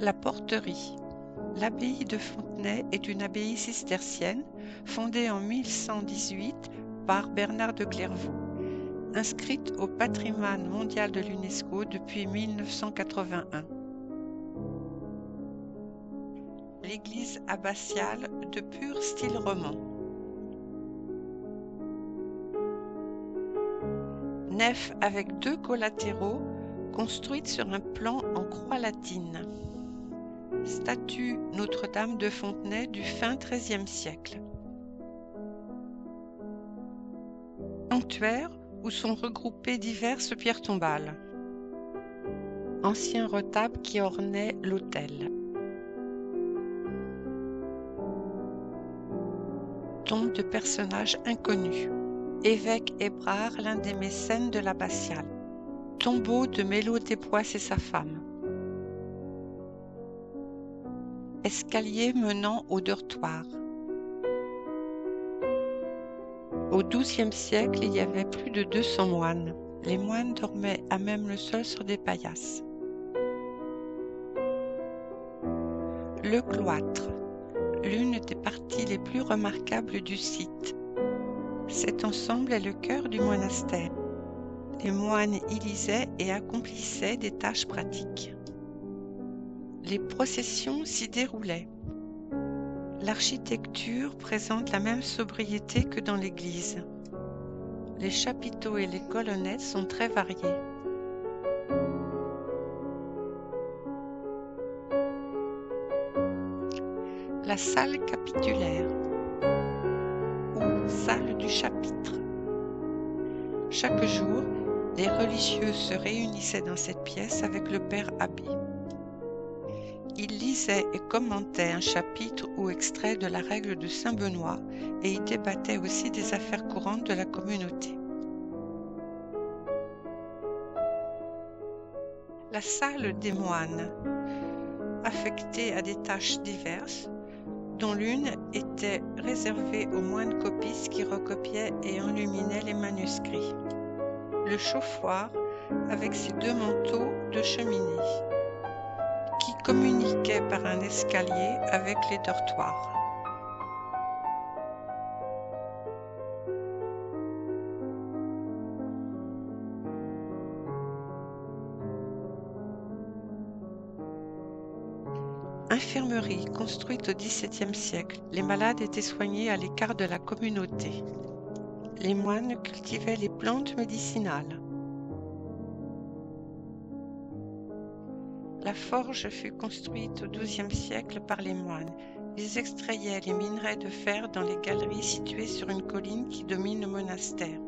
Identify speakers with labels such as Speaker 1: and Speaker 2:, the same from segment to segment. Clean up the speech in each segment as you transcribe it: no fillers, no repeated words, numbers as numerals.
Speaker 1: La porterie. L'abbaye de Fontenay est une abbaye cistercienne fondée en 1118 par Bernard de Clairvaux, inscrite au patrimoine mondial de l'UNESCO depuis 1981. L'église abbatiale de pur style roman. Nef avec 2 collatéraux construite sur un plan en croix latine. Statue Notre-Dame de Fontenay du fin XIIIe siècle. Sanctuaire où sont regroupées diverses pierres tombales. Ancien retable qui ornait l'autel. Tombe de personnages inconnus. Évêque Hébrard, l'un des mécènes de l'abbatiale. Tombeau de Mélo Despoisses et sa femme. Escalier menant au dortoir. Au XIIe siècle, il y avait plus de 200 moines. Les moines dormaient à même le sol sur des paillasses. Le cloître, l'une des parties les plus remarquables du site. Cet ensemble est le cœur du monastère. Les moines y lisaient et accomplissaient des tâches pratiques. Les processions s'y déroulaient. L'architecture présente la même sobriété que dans l'église. Les chapiteaux et les colonnettes sont très variés. La salle capitulaire ou salle du chapitre. Chaque jour, les religieux se réunissaient dans cette pièce avec le père abbé. Ils lisaient et commentaient un chapitre ou extrait de la règle de saint Benoît et y débattaient aussi des affaires courantes de la communauté. La salle des moines, affectée à des tâches diverses, dont l'une était réservée aux moines copistes qui recopiaient et enluminaient les manuscrits. Le chauffoir avec ses 2 manteaux de cheminée, qui communiquaient par un escalier avec les dortoirs. Infirmerie construite au XVIIe siècle, les malades étaient soignés à l'écart de la communauté. Les moines cultivaient les plantes médicinales. La forge fut construite au XIIe siècle par les moines. Ils extrayaient les minerais de fer dans les galeries situées sur une colline qui domine le monastère.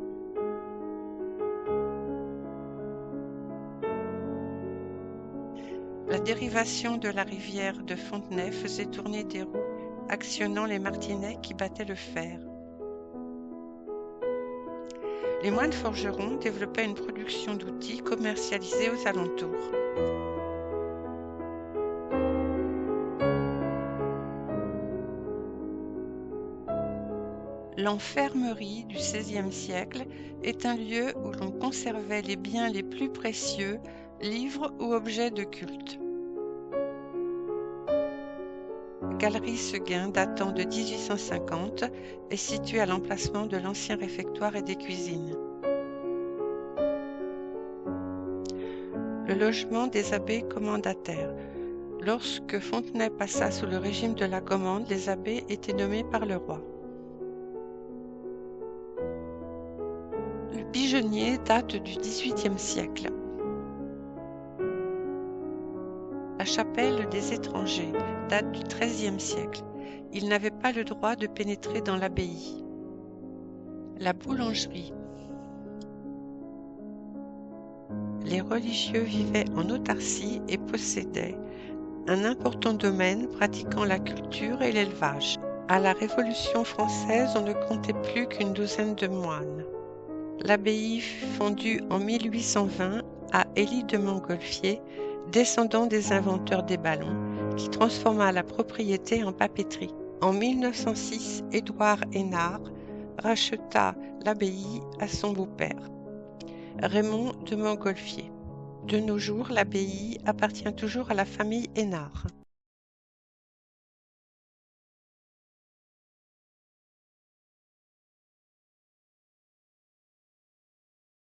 Speaker 1: La dérivation de la rivière de Fontenay faisait tourner des roues, actionnant les martinets qui battaient le fer. Les moines forgerons développaient une production d'outils commercialisés aux alentours. L'enfermerie du XVIe siècle est un lieu où l'on conservait les biens les plus précieux, livres ou objets de culte. Galerie Seguin datant de 1850 est située à l'emplacement de l'ancien réfectoire et des cuisines. Le logement des abbés commendataires. Lorsque Fontenay passa sous le régime de la commande, les abbés étaient nommés par le roi. Le pigeonnier date du XVIIIe siècle. La chapelle des étrangers date du XIIIe siècle. Ils n'avaient pas le droit de pénétrer dans l'abbaye. La boulangerie. Les religieux vivaient en autarcie et possédaient un important domaine pratiquant la culture et l'élevage. À la Révolution française, on ne comptait plus qu'une douzaine de moines. L'abbaye fut fondue en 1820 à Élie de Montgolfier, descendant des inventeurs des ballons, qui transforma la propriété en papeterie. En 1906, Édouard Hénard racheta l'abbaye à son beau-père, Raymond de Montgolfier. De nos jours, l'abbaye appartient toujours à la famille Hénard.